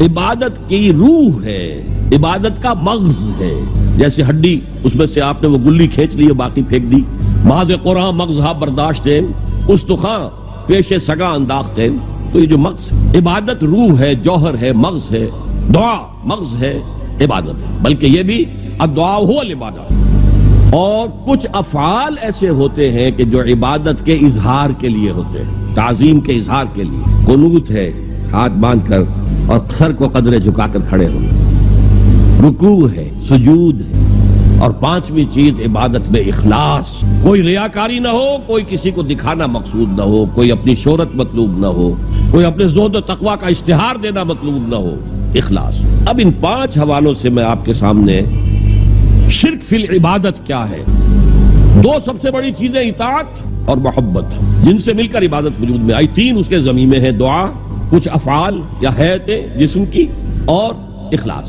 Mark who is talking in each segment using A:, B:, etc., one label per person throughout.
A: عبادت کی روح ہے، عبادت کا مغز ہے. جیسے ہڈی، اس میں سے آپ نے وہ گلی کھینچ لی، باقی پھینک دی. ماذ قرآن مغزہ برداشتیں استخاں پیش سگا انداختیں. تو یہ جو مغز، عبادت روح ہے، جوہر ہے، مغز ہے. دعا مغز ہے، عبادت ہے. بلکہ یہ بھی الدعاء هو العبادہ. اور کچھ افعال ایسے ہوتے ہیں کہ جو عبادت کے اظہار کے لیے ہوتے ہیں، تعظیم کے اظہار کے لیے. قنوت ہے، ہاتھ باندھ کر اور سر کو قدرے جھکا کر کھڑے ہونا. رکوع ہے، سجود ہے. اور پانچویں چیز عبادت میں اخلاص. کوئی ریاکاری نہ ہو، کوئی کسی کو دکھانا مقصود نہ ہو، کوئی اپنی شہرت مطلوب نہ ہو، کوئی اپنے زہد و تقویٰ کا اشتہار دینا مطلوب نہ ہو. اخلاص. اب ان 5 حوالوں سے میں آپ کے سامنے شرک فی العبادت کیا ہے. 2 سب سے بڑی چیزیں اطاعت اور محبت، جن سے مل کر عبادت وجود میں آئی. 3 اس کے ضمیمے ہیں، دعا، کچھ افعال یا حیاتیں جسم کی، اور اخلاص.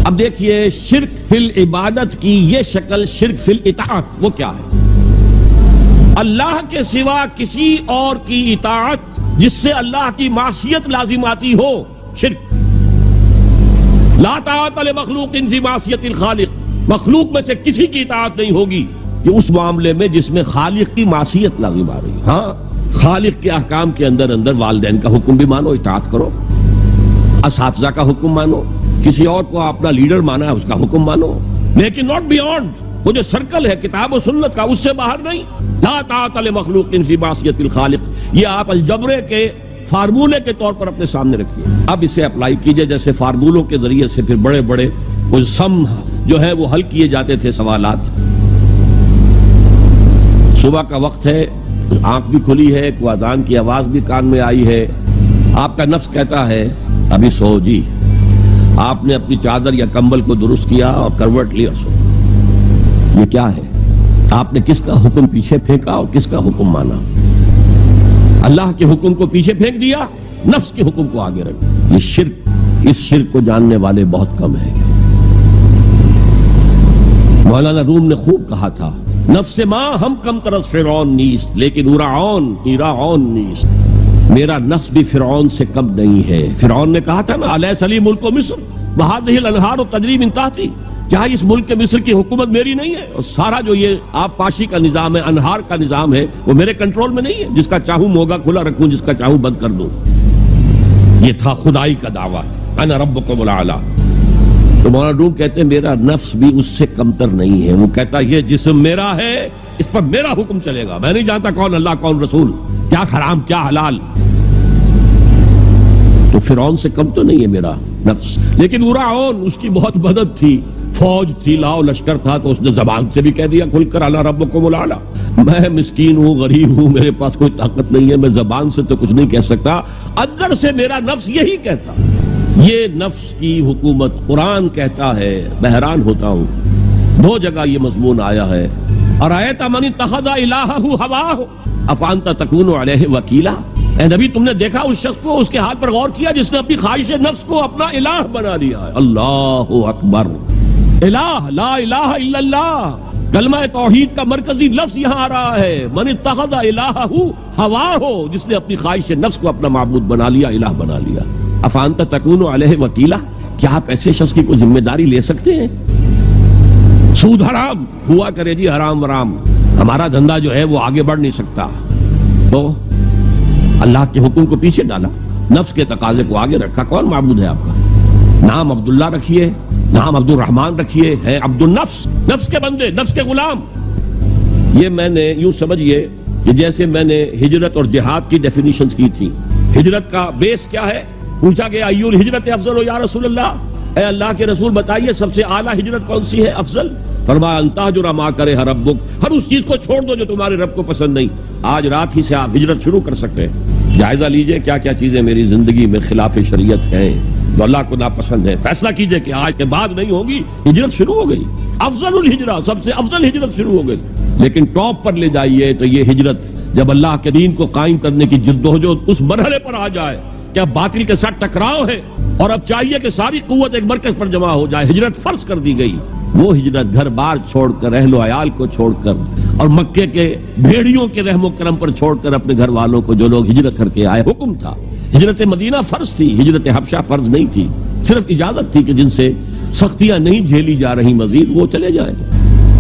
A: اب دیکھیے شرک فی العبادت کی یہ شکل، شرک فی الاطاعت، وہ کیا ہے؟ اللہ کے سوا کسی اور کی اطاعت جس سے اللہ کی معصیت لازم آتی ہو، شرک. لا طاعت لمخلوق فی معصیت الخالق. مخلوق میں سے کسی کی اطاعت نہیں ہوگی کہ اس معاملے میں جس میں خالق کی معصیت لازم آ رہی. ہاں، خالق کے احکام کے اندر والدین کا حکم بھی مانو، اطاعت کرو. اساتذہ کا حکم مانو، کسی اور کو اپنا لیڈر مانا ہے اس کا حکم مانو، لیکن ناٹ بیونڈ. وہ جو سرکل ہے کتاب و سنت کا، اس سے باہر نہیں. لا طاعت لمخلوق فی معصیت الخالق، یہ آپ الجبرے کے فارمولے کے طور پر اپنے سامنے رکھیے. اب اسے اپلائی کیجئے. جیسے فارمولوں کے ذریعے سے پھر بڑے بڑے کچھ سم جو ہے وہ حل کیے جاتے تھے سوالات. صبح کا وقت ہے، آنکھ بھی کھلی ہے، کوئی اذان کی آواز بھی کان میں آئی ہے. آپ کا نفس کہتا ہے ابھی سو جی. آپ نے اپنی چادر یا کمبل کو درست کیا اور کروٹ لی اور سو. یہ کیا ہے؟ آپ نے کس کا حکم پیچھے پھینکا اور کس کا حکم مانا؟ اللہ کے حکم کو پیچھے پھینک دیا، نفس کے حکم کو آگے رکھ. یہ شرک. اس شرک کو جاننے والے بہت کم ہیں. مولانا روم نے خوب کہا تھا، نفس ماں ہم کم ترس فرعون نیست لیکن ایراعون نیست. میرا نفس بھی فرعون سے کم نہیں ہے. فرعون نے کہا تھا نا، الیس لی ملک مصر وہذہ الانہار تجری من تحتی. کیا اس ملک کے مصر کی حکومت میری نہیں ہے؟ اور سارا جو یہ آب پاشی کا نظام ہے، انہار کا نظام ہے، وہ میرے کنٹرول میں نہیں ہے؟ جس کا چاہوں موگا کھلا رکھوں، جس کا چاہوں بند کر دوں. یہ تھا خدائی کا دعویٰ، انا ربکم الاعلی. تو مولانا روم کہتے ہیں میرا نفس بھی اس سے کمتر نہیں ہے. وہ کہتا یہ جسم میرا ہے، اس پر میرا حکم چلے گا. میں نہیں جانتا کون اللہ کون رسول، کیا حرام کیا حلال. تو فرعون سے کم تو نہیں ہے میرا نفس. لیکن ایراعون، اس کی بہت مدد تھی، فوج تھی، لاؤ لشکر تھا، تو اس نے زبان سے بھی کہہ دیا کھل کر انا ربکم الاعلی. میں مسکین ہوں، غریب ہوں، میرے پاس کوئی طاقت نہیں ہے، میں زبان سے تو کچھ نہیں کہہ سکتا، اندر سے میرا نفس یہی کہتا. یہ نفس کی حکومت قرآن کہتا ہے. میں حیران ہوتا ہوں، 2 جگہ یہ مضمون آیا ہے. ارأیت من اتخذ الہہ ہواہ افانت تکون علیہ وکیلا. اے نبی، تم نے دیکھا اس شخص کو، اس کے حال پر غور کیا جس نے اپنی خواہش نفس کو اپنا الہ بنا لیا ہے. اللہ اکبر. الہ، لا الہ الا اللہ. کلمہ توحید کا مرکزی لفظ یہاں آ رہا ہے. من اتخذ الہہ ہواہ، جس نے اپنی خواہش نفس کو اپنا معبود بنا لیا، الہ بنا لیا. افانت تکون علیہ وکیلا. کیا آپ ایسے شخص کی کوئی ذمہ داری لے سکتے ہیں؟ سود حرام ہوا کرے جی، حرام ورام، ہمارا دھندا جو ہے وہ آگے بڑھ نہیں سکتا. تو اللہ کے حکم کو پیچھے ڈالا، نفس کے تقاضے کو آگے رکھا. کون معبود ہے آپ کا؟ نام عبداللہ رکھیے، نام عبد الرحمن رکھیے، ہے عبد النفس، نفس کے بندے، نفس کے غلام. یہ میں نے یوں سمجھیے کہ جیسے میں نے ہجرت اور جہاد کی ڈیفینیشنز کی تھی. ہجرت کا بیس کیا ہے؟ پوچھا گیا ایو الہجرت افضل یا رسول اللہ، اے اللہ کے رسول بتائیے سب سے اعلیٰ ہجرت کون سی ہے، افضل؟ فرمایا ان تہجر ما کرہ ربک، ہر اس چیز کو چھوڑ دو جو تمہارے رب کو پسند نہیں. آج رات ہی سے آپ ہجرت شروع کر سکتے ہیں. جائزہ لیجئے کیا کیا چیزیں میری زندگی میں خلاف شریعت ہیں، جو اللہ کو ناپسند ہے. فیصلہ کیجئے کہ آج کے بعد نہیں ہوگی. ہجرت شروع ہو گئی، افضل الہجرہ، سب سے افضل ہجرت شروع ہو گئی. لیکن ٹاپ پر لے جائیے تو یہ ہجرت جب اللہ کے دین کو قائم کرنے کی جدوجہد اس مرحلے پر آ جائے کہ اب باطل کے ساتھ ٹکراؤ ہے اور اب چاہیے کہ ساری قوت ایک مرکز پر جمع ہو جائے، ہجرت فرض کر دی گئی. وہ ہجرت گھر بار چھوڑ کر، اہل و عیال کو چھوڑ کر، اور مکے کے بھیڑیوں کے رحم و کرم پر چھوڑ کر اپنے گھر والوں کو، جو لوگ ہجرت کر کے آئے. حکم تھا ہجرت مدینہ فرض تھی، ہجرت حبشہ فرض نہیں تھی، صرف اجازت تھی کہ جن سے سختیاں نہیں جھیلی جا رہی مزید وہ چلے جائیں۔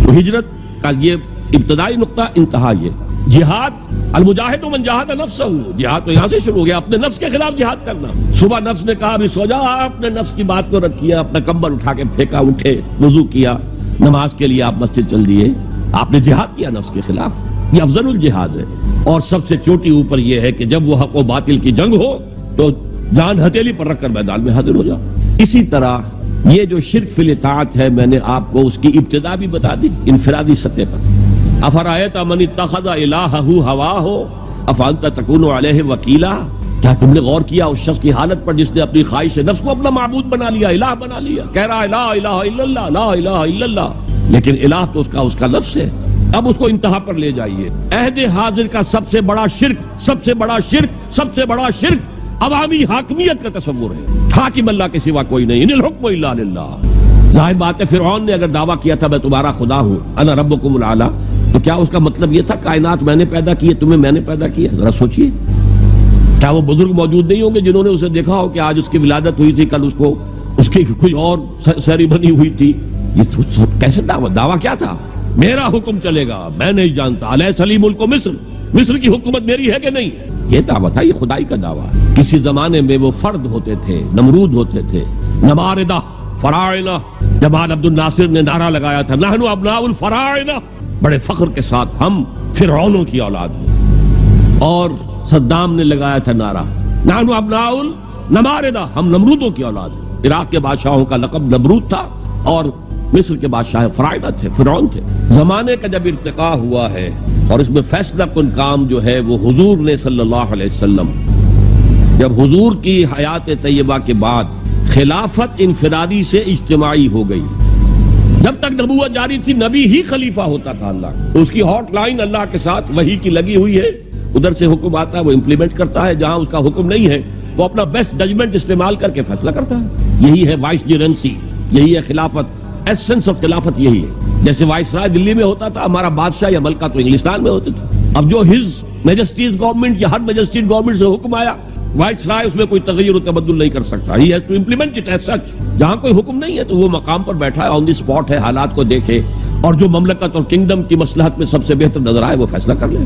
A: تو ہجرت کا یہ ابتدائی نقطہ، انتہا یہ جہاد، المجاہد من جاہد نفسہ، جہاد تو یہاں سے شروع ہو گیا، اپنے نفس کے خلاف جہاد کرنا۔ صبح نفس نے کہا ابھی سو جا، اپنے نفس کی بات کو رکھیا، اپنا کمبل اٹھا کے پھینکا، اٹھے، وضو کیا، نماز کے لیے آپ مسجد چل دیے، آپ نے جہاد کیا نفس کے خلاف۔ یہ افضل الجہاد ہے، اور سب سے چوٹی اوپر یہ ہے کہ جب وہ حق و باطل کی جنگ ہو تو جان ہتھیلی پر رکھ کر میدان میں حاضر ہو جاؤ۔ اسی طرح یہ جو شرک فی الاطاعت ہے، میں نے آپ کو اس کی ابتدا بھی بتا دی انفرادی سطح پر۔ افرأیت من اتخذ الہہ ہواہ افانت تکون علیہ وکیلا، کیا تم نے غور کیا اس شخص کی حالت پر جس نے اپنی خواہش نفس کو اپنا معبود بنا لیا، الہ بنا لیا، کہہ رہا ہے لا الہ الا اللہ، لا الہ الا اللہ، لیکن الہ تو اس کا نفس ہے۔ اب اس کو انتہا پر لے جائیے۔ عہد حاضر کا سب سے بڑا شرک عوامی حاکمیت کا تصور ہے، حاکم اللہ کے سوا کوئی نہیں، ان الحکم الا للہ۔ ظاہر بات ہے فرعون نے اگر دعویٰ کیا تھا میں تمہارا خدا ہوں، انا ربکم الاعلی، تو کیا اس کا مطلب یہ تھا کائنات میں نے پیدا کی ہے، تمہیں میں نے پیدا کیا؟ ذرا سوچئے، کیا وہ بزرگ موجود نہیں ہوں گے جنہوں نے اسے دیکھا ہو کہ آج اس کی ولادت ہوئی تھی، کل اس کی کوئی اور سیری بنی ہوئی تھی؟ یہ کیسے دعویٰ کیا تھا؟ میرا حکم چلے گا، میں نہیں جانتا، الیس لی ملک مصر کی حکومت میری ہے کہ نہیں؟ یہ دعویٰ تھا، یہ خدائی کا دعویٰ۔ کسی زمانے میں وہ فرد ہوتے تھے، نمرود ہوتے تھے، نماردہ، فراعنہ۔ جمال عبد الناصر نے نعرہ لگایا تھا نحن ابناء الفراعنہ، بڑے فخر کے ساتھ ہم فرعونوں کی اولاد ہیں۔ اور صدام نے لگایا تھا نعرہ نحن ابناء النماردہ، ہم نمرودوں کی اولاد ہیں۔ عراق کے بادشاہوں کا لقب نمرود تھا، اور مصر کے بادشاہ فرعونہ تھے، فرعون تھے۔ زمانے کا جب ارتقاء ہوا ہے اور اس میں فیصلہ کن کام جو ہے وہ حضور نے صلی اللہ علیہ وسلم، جب حضور کی حیات طیبہ کے بعد خلافت انفرادی سے اجتماعی ہو گئی۔ جب تک نبوت جاری تھی نبی ہی خلیفہ ہوتا تھا اللہ کا، اس کی ہاٹ لائن اللہ کے ساتھ وحی کی لگی ہوئی ہے، ادھر سے حکم آتا ہے وہ امپلیمنٹ کرتا ہے، جہاں اس کا حکم نہیں ہے وہ اپنا بیسٹ ججمنٹ استعمال کر کے فیصلہ کرتا ہے۔ یہی ہے وائس جرنسی، یہی ہے خلافت، ایسنس آف خلافت یہی ہے۔ جیسے وائس رائے دلی میں ہوتا تھا، ہمارا بادشاہ یا ملکہ تو انگلستان میں ہوتے تھے، اب جو ہز میجسٹیز گورنمنٹ یا ہر میجسٹیز گورنمنٹ سے حکم آیا، وائس رائے اس میں کوئی تغیر و تبدل نہیں کر سکتا، he has to implement it as such. جہاں کوئی حکم نہیں ہے تو وہ مقام پر بیٹھا ہے، آن دی اسپاٹ ہے، حالات کو دیکھے اور جو مملکت اور کنگڈم کی مصلحت میں سب سے بہتر نظر آئے وہ فیصلہ کر لے۔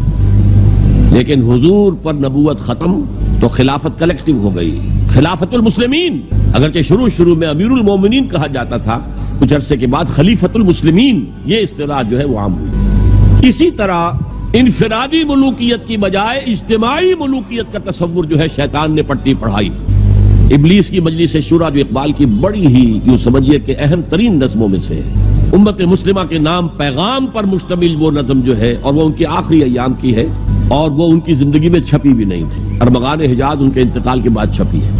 A: لیکن حضور پر نبوت ختم تو خلافت کلیکٹیو ہو گئی، خلافت المسلمین، اگرچہ شروع میں امیر المومنین کہا جاتا تھا، کچھ عرصے کے بعد خلیفت المسلمین یہ اصطلاح جو ہے وہ عام ہوئی۔ اسی طرح انفرادی ملوکیت کی بجائے اجتماعی ملوکیت کا تصور جو ہے شیطان نے پٹی پڑھائی۔ ابلیس کی مجلس شورا جو اقبال کی بڑی ہی یوں سمجھیے کہ اہم ترین نظموں میں سے ہے، امت مسلمہ کے نام پیغام پر مشتمل وہ نظم جو ہے، اور وہ ان کے آخری ایام کی ہے، اور وہ ان کی زندگی میں چھپی بھی نہیں تھی، ارمغان حجاز ان کے انتقال کے بعد چھپی ہے،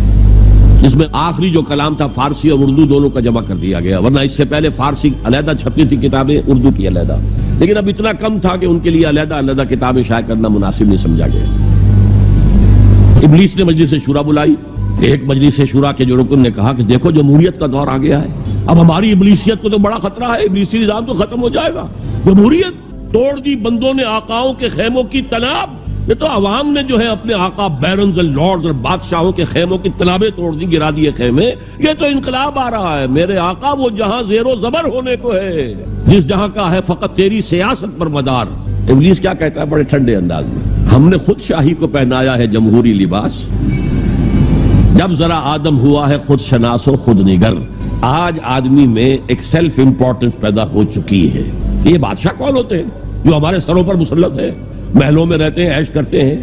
A: جس میں آخری جو کلام تھا فارسی اور اردو دونوں کا جمع کر دیا گیا، ورنہ اس سے پہلے فارسی علیحدہ چھپتی تھی کتابیں، اردو کی علیحدہ، لیکن اب اتنا کم تھا کہ ان کے لیے علیحدہ کتابیں شائع کرنا مناسب نہیں سمجھا گیا۔ ابلیس نے مجلس شورا بلائی، ایک مجلس شورا کے جو رکن نے کہا کہ دیکھو جمہوریت کا دور آ گیا ہے، اب ہماری ابلیسیت کو تو بڑا خطرہ ہے، ابلیسی نظام تو ختم ہو جائے گا، جمہوریت توڑ دی بندوں نے آقاؤں کے خیموں کی تناب، یہ تو عوام نے جو ہے اپنے آقا بیرنز اور لارڈز اور بادشاہوں کے خیموں کی تنابیں توڑ دی، گرا دیے خیمے، یہ تو انقلاب آ رہا ہے، میرے آقا وہ جہاں زیر و زبر ہونے کو ہے، جس جہاں کا ہے فقط تیری سیاست پر مدار۔ ابلیس کیا کہتا ہے بڑے ٹھنڈے انداز میں، ہم نے خود شاہی کو پہنایا ہے جمہوری لباس، جب ذرا آدم ہوا ہے خود شناس و خود نگر۔ آج آدمی میں ایک سیلف امپورٹنس پیدا ہو چکی ہے۔ یہ بادشاہ کون ہوتے ہیں جو ہمارے سروں پر مسلط ہے، محلوں میں رہتے ہیں، عیش کرتے ہیں،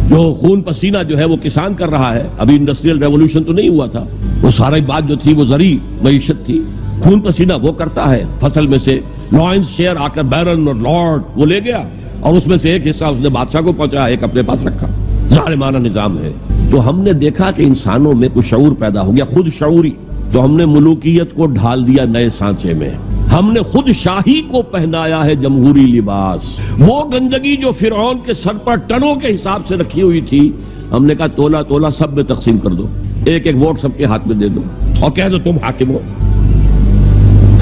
A: جو خون پسینہ جو ہے وہ کسان کر رہا ہے، ابھی انڈسٹریل ریولوشن تو نہیں ہوا تھا، وہ ساری بات جو تھی وہ زرعی معیشت تھی، خون پسینہ وہ کرتا ہے، فصل میں سے لائنز شیئر آ کر بیرن اور لارڈ وہ لے گیا، اور اس میں سے ایک حصہ اس نے بادشاہ کو پہنچایا، ایک اپنے پاس رکھا، ظالمانہ نظام ہے۔ تو ہم نے دیکھا کہ انسانوں میں کچھ شعور پیدا ہو گیا، خود شعوری، تو ہم نے ملوکیت کو ڈھال دیا نئے سانچے میں، ہم نے خود شاہی کو پہنایا ہے جمہوری لباس۔ وہ گندگی جو فرعون کے سر پر ٹنوں کے حساب سے رکھی ہوئی تھی، ہم نے کہا تولا تولا سب میں تقسیم کر دو، ایک ایک ووٹ سب کے ہاتھ میں دے دو اور کہہ دو تم حاکم ہو۔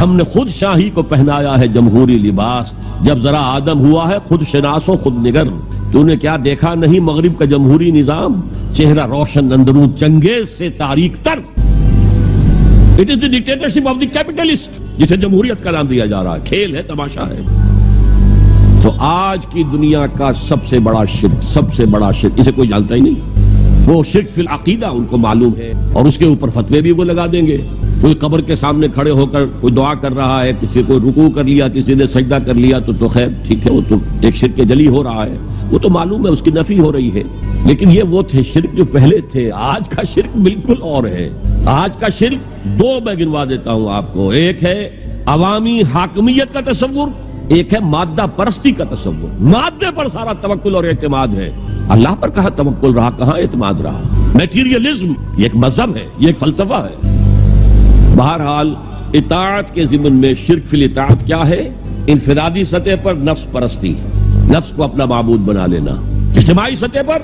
A: ہم نے خود شاہی کو پہنایا ہے جمہوری لباس، جب ذرا آدم ہوا ہے خود شناس و خود نگر۔ تو نے کیا دیکھا نہیں مغرب کا جمہوری نظام، چہرہ روشن اندرون چنگیز سے تاریک تر. It is the dictatorship of the capitalist, جسے جمہوریت کا نام دیا جا رہا ہے. کھیل ہے، تماشا ہے. تو آج کی دنیا کا سب سے بڑا شرک اسے کوئی جانتا ہی نہیں. وہ شرک فی العقیدہ ان کو معلوم ہے، اور اس کے اوپر فتوے بھی وہ لگا دیں گے. کوئی قبر کے سامنے کھڑے ہو کر کوئی دعا کر رہا ہے، کسی کو رکوع کر لیا، کسی نے سجدہ کر لیا، تو خیر ٹھیک ہے، وہ تو ایک شرک جلی ہو رہا ہے، وہ تو معلوم ہے، اس کی نفی ہو رہی ہے. لیکن یہ وہ تھے شرک جو پہلے تھے. آج کا شرک بالکل اور ہے. آج کا شرک دو میں گنوا دیتا ہوں آپ کو. ایک ہے عوامی حاکمیت کا تصور، ایک ہے مادہ پرستی کا تصور. مادے پر سارا توکل اور اعتماد ہے. اللہ پر کہاں توکل رہا، کہاں اعتماد رہا. میٹیریلزم یہ ایک مذہب ہے، یہ ایک فلسفہ ہے. بہرحال اطاعت کے ضمن میں شرک فی الاطاعت کیا ہے؟ انفرادی سطح پر نفس پرستی، نفس کو اپنا معبود بنا لینا. اجتماعی سطح پر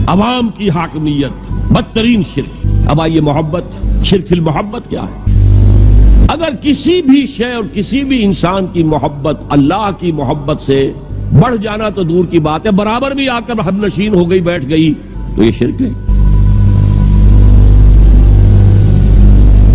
A: عوام کی حاکمیت، بدترین شرک. اب آئیے محبت، شرک فی المحبت کیا ہے؟ اگر کسی بھی شے اور کسی بھی انسان کی محبت اللہ کی محبت سے بڑھ جانا تو دور کی بات ہے، برابر بھی آ کر ہم نشین ہو گئی، بیٹھ گئی، تو یہ شرک ہے.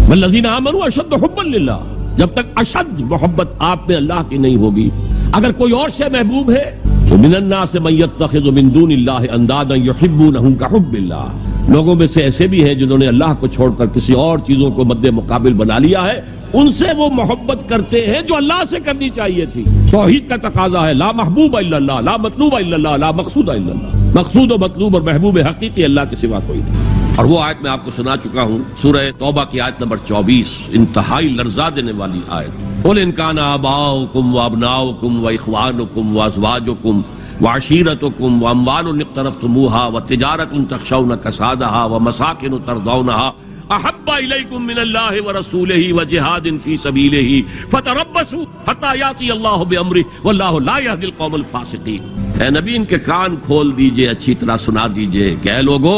A: والذین آمنوا اشد حبا للہ. جب تک اشد محبت آپ میں اللہ کی نہیں ہوگی. اگر کوئی اور شے محبوب ہے تو من الناس من یتخذ من دون اللہ اندادا یحبونہم کحب اللہ. لوگوں میں سے ایسے بھی ہیں جنہوں نے اللہ کو چھوڑ کر کسی اور چیزوں کو مد مقابل بنا لیا ہے. ان سے وہ محبت کرتے ہیں جو اللہ سے کرنی چاہیے تھی. توحید کا تقاضا ہے لا محبوب الا اللہ، لا مطلوب الا اللہ، لا مقصود الا اللہ. مقصود و مطلوب اور محبوب حقیقی اللہ کے سوا کوئی نہیں. اور وہ آیت میں آپ کو سنا چکا ہوں، سورہ توبہ کی آیت نمبر 24، انتہائی لرزا دینے والی آیت. قل ان کان آباؤکم وابناؤکم واخوانکم وازواجکم وعشیرتکم واموال اقترفتموها وتجارۃ تخشون کسادها ومساکن ترضونها احب الیکم من اللہ ورسولہ وجہاد فی سبیلہ فتربصوا حتی یاتی اللہ بامرہ واللہ لا یہدی القوم الفاسقین. اے نبی ان کے کان کھول دیجئے، اچھی طرح سنا دیجئے کہ اے لوگو،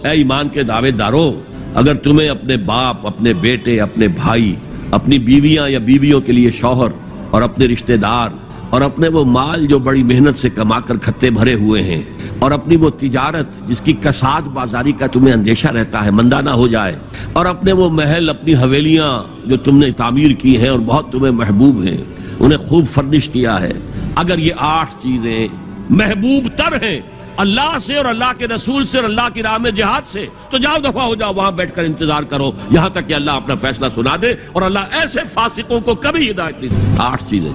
A: اے ایمان کے دعوے داروں، اگر تمہیں اپنے باپ، اپنے بیٹے، اپنے بھائی، اپنی بیویاں یا بیویوں کے لیے شوہر، اور اپنے رشتہ دار، اور اپنے وہ مال جو بڑی محنت سے کما کر کھتے بھرے ہوئے ہیں، اور اپنی وہ تجارت جس کی کساد بازاری کا تمہیں اندیشہ رہتا ہے مندہ نہ ہو جائے، اور اپنے وہ محل، اپنی حویلیاں جو تم نے تعمیر کی ہیں اور بہت تمہیں محبوب ہیں، انہیں خوب فرنش کیا ہے. اگر یہ 8 چیزیں محبوب تر ہیں اللہ سے اور اللہ کے رسول سے اور اللہ کی راہ میں جہاد سے، تو جاؤ دفعہ ہو جاؤ، وہاں بیٹھ کر انتظار کرو یہاں تک کہ اللہ اپنا فیصلہ سنا دے. اور اللہ ایسے فاسقوں کو کبھی ہدایت نہیں دے. 8 چیزیں.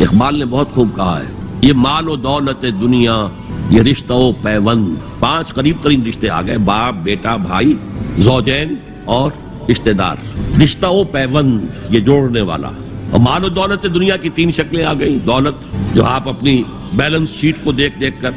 A: اقبال نے بہت خوب کہا ہے، یہ مال و دولت دنیا، یہ رشتہ و پیوند. 5 قریب ترین رشتے آ گئے، باپ، بیٹا، بھائی، زوجین اور رشتہ دار. رشتہ و پیوند یہ جوڑنے والا. اور مال و دولت دنیا کی 3 شکلیں آ گئی. دولت جو آپ اپنی بیلنس شیٹ کو دیکھ کر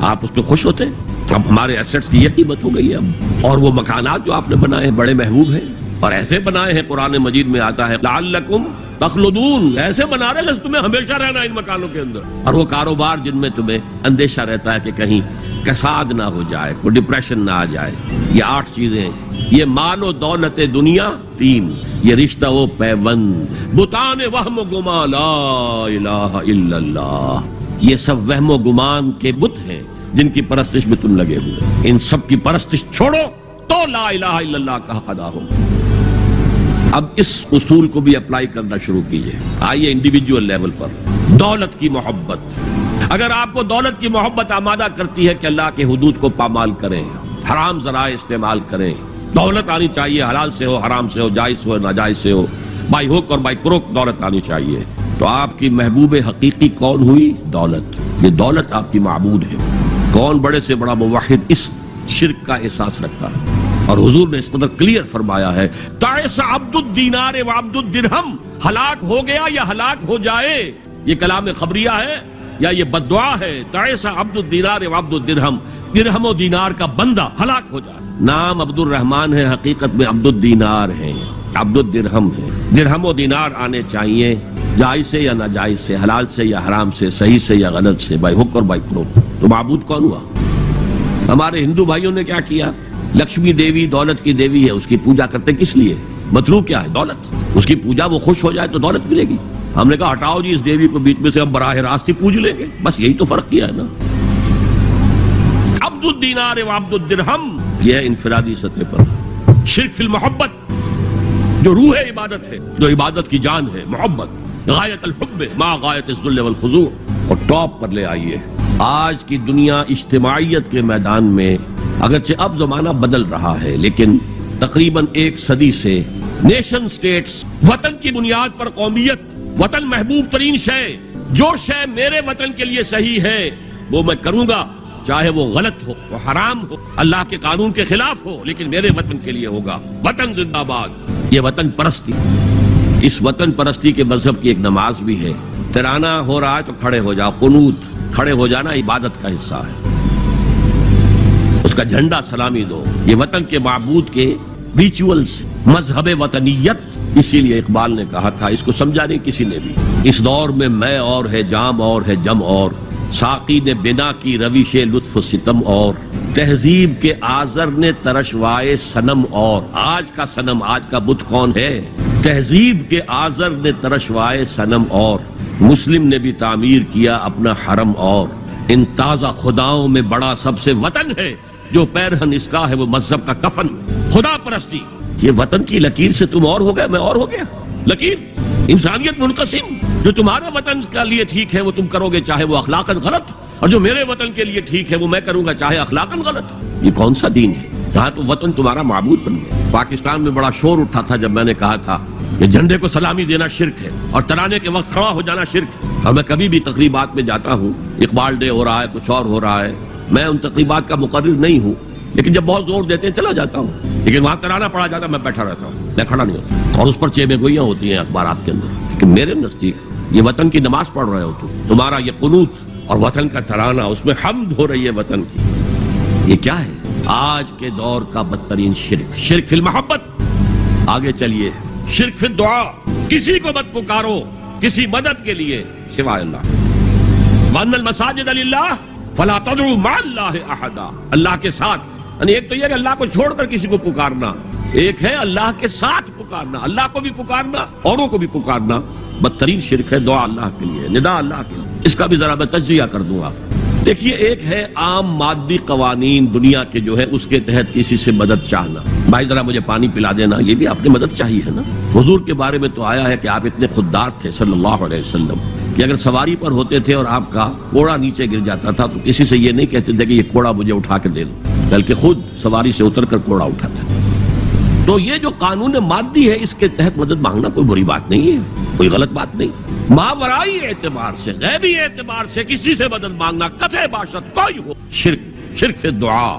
A: آپ اس پہ خوش ہوتے ہیں، اب ہمارے ایسٹس کی یہ قیمت ہو گئی ہے اب. اور وہ مکانات جو آپ نے بنائے ہیں بڑے محبوب ہیں، اور ایسے بنائے ہیں، قرآن مجید میں آتا ہے لعلکم تخلدون، ایسے بنا رہے جیسے تمہیں ہمیشہ رہنا ان مکانوں کے اندر. اور وہ کاروبار جن میں تمہیں اندیشہ رہتا ہے کہ کہیں کساد نہ ہو جائے، کوئی ڈپریشن نہ آ جائے. یہ 8 چیزیں، یہ مال و دولت دنیا 3، یہ رشتہ و پیوند. بتان وہم و گما لا الہ الا اللہ، یہ سب وہم و گمان کے بت ہیں جن کی پرستش میں تم لگے ہوئے. ان سب کی پرستش چھوڑو تو لا الہ الا اللہ کا حق ادا ہو. اب اس اصول کو بھی اپلائی کرنا شروع کیجئے. آئیے انڈیویجول لیول پر. دولت کی محبت، اگر آپ کو دولت کی محبت آمادہ کرتی ہے کہ اللہ کے حدود کو پامال کریں، حرام ذرائع استعمال کریں، دولت آنی چاہیے، حلال سے ہو، حرام سے ہو، جائز ہو، ناجائز سے ہو، بائی ہوک اور بائی کروک دولت آنی چاہیے، تو آپ کی محبوب حقیقی کون ہوئی؟ دولت. یہ دولت آپ کی معبود ہے. کون بڑے سے بڑا موحد اس شرک کا احساس رکھتا ہے؟ اور حضور نے اس قدر کلیئر فرمایا ہے، تعس عبد الدینار و عبد الدرہم، ہلاک ہو گیا یا ہلاک ہو جائے. یہ کلام خبریہ ہے یا یہ بد دعا ہے؟ تعس عبد الدینار و عبد الدرہم، درہم و دینار کا بندہ ہلاک ہو جائے. نام عبد الرحمن ہے، حقیقت میں عبد الدینار ہے، عبد الدرہم ہے. درہم و دینار آنے چاہیے، جائز سے یا ناجائز سے، حلال سے یا حرام سے، صحیح سے یا غلط سے، بائی حق اور بائی کروک. تو معبود کون ہوا؟ ہمارے ہندو بھائیوں نے کیا کیا؟ لکشمی دیوی دولت کی دیوی ہے، اس کی پوجا کرتے کس لیے؟ مطلوب کیا ہے؟ دولت. اس کی پوجا وہ خوش ہو جائے تو دولت ملے گی. ہم نے کہا ہٹاؤ جی اس دیوی کو بیچ میں سے، ہم براہ راست ہی پوج لیں گے، بس یہی تو فرق کیا ہے نا. عبد الدینار و عبد الدرہم، یہ ہے انفرادی سطح پر. شرک فی المحبت، جو روح عبادت ہے، جو عبادت کی جان ہے، محبت، غایت الحب ما غایت الذل والخضوع. اور ٹاپ پر لے آئیے آج کی دنیا اجتماعیت کے میدان میں، اگرچہ اب زمانہ بدل رہا ہے لیکن تقریباً 1 صدی سے نیشن سٹیٹس، وطن کی بنیاد پر قومیت، وطن محبوب ترین شے، جو شے میرے وطن کے لیے صحیح ہے وہ میں کروں گا، چاہے وہ غلط ہو، وہ حرام ہو، اللہ کے قانون کے خلاف ہو، لیکن میرے وطن کے لیے ہوگا. وطن زندہ باد. یہ وطن پرستی، اس وطن پرستی کے مذہب کی ایک نماز بھی ہے. ترانہ ہو رہا ہے تو کھڑے ہو جاؤ. قنوت، کھڑے ہو جانا عبادت کا حصہ ہے. اس کا جھنڈا سلامی دو. یہ وطن کے معبود کے ریچولز، مذہب وطنیت. اسی لیے اقبال نے کہا تھا، اس کو سمجھا نہیں کسی نے بھی، اس دور میں میں اور ہے، جام اور ہے، جم اور، ساقی نے بنا کی روش لطف و ستم اور، تہذیب کے آزر نے ترشوائے صنم اور. آج کا صنم، آج کا بت کون ہے؟ تہذیب کے آزر نے ترشوائے صنم اور، مسلم نے بھی تعمیر کیا اپنا حرم اور. ان تازہ خداؤں میں بڑا سب سے وطن ہے، جو پیرہن اس کا ہے وہ مذہب کا کفن. خدا پرستی، یہ وطن کی لکیر سے تم اور ہو گئے، میں اور ہو گیا. لکیر انسانیت منقسم. جو تمہارے وطن کے لیے ٹھیک ہے وہ تم کرو گے چاہے وہ اخلاقاً غلط، اور جو میرے وطن کے لیے ٹھیک ہے وہ میں کروں گا چاہے اخلاقاً غلط. یہ کون سا دین ہے؟ یہاں تو وطن تمہارا معبود بن گیا. پاکستان میں بڑا شور اٹھا تھا جب میں نے کہا تھا کہ جھنڈے کو سلامی دینا شرک ہے اور ترانے کے وقت کھڑا ہو جانا شرک ہے. اور میں کبھی بھی تقریبات میں جاتا ہوں، اقبال ڈے ہو رہا ہے، کچھ اور ہو رہا ہے، میں ان تقریبات کا مقرر نہیں ہوں، لیکن جب بہت زور دیتے ہیں چلا جاتا ہوں. لیکن وہاں ترانہ پڑھا جاتا ہے، میں بیٹھا رہتا ہوں، میں کھڑا نہیں ہوتا. اور اس پر چیبے گوئیاں ہوتی ہیں اخبارات کے اندر. لیکن میرے نزدیک یہ وطن کی نماز پڑھ رہے ہو تمہارا یہ قنوت اور وطن کا ترانہ، اس میں حمد ہو رہی ہے وطن کی. یہ کیا ہے؟ آج کے دور کا بدترین شرک. شرک فی المحبت. آگے چلیے. شرک فی الدعاء، کسی کو مت پکارو کسی مدد کے لیے سوائے اللہ. وَأَنَّ الْمَسَاجِدَ لِلَّهِ فَلَا تَدْعُوا مَعَ اللَّهِ أَحَدًا. اللہ کے ساتھ، یعنی ایک تو یہ کہ اللہ کو چھوڑ کر کسی کو پکارنا، ایک ہے اللہ کے ساتھ پکارنا، اللہ کو بھی پکارنا، اوروں کو بھی پکارنا. بدترین شرک ہے دعا اللہ کے لیے، ندا اللہ کے لیے. اس کا بھی ذرا میں تجزیہ کر دوں آپ. دیکھیے، ایک ہے عام مادی قوانین دنیا کے جو ہے اس کے تحت کسی سے مدد چاہنا. بھائی ذرا مجھے پانی پلا دینا، یہ بھی آپ نے مدد چاہیے ہے نا. حضور کے بارے میں تو آیا ہے کہ آپ اتنے خوددار تھے صلی اللہ علیہ وسلم کہ اگر سواری پر ہوتے تھے اور آپ کا کوڑا نیچے گر جاتا تھا تو کسی سے یہ نہیں کہتے تھے کہ یہ کوڑا مجھے اٹھا کے دے دو، بلکہ خود سواری سے اتر کر کوڑا اٹھاتے. تو یہ جو قانون مادی ہے اس کے تحت مدد مانگنا کوئی بری بات نہیں ہے، کوئی غلط بات نہیں. ماورائی اعتبار سے، غیبی اعتبار سے کسی سے مدد مانگنا کسے باشد کوئی ہو، شرک. شرک سے دعا.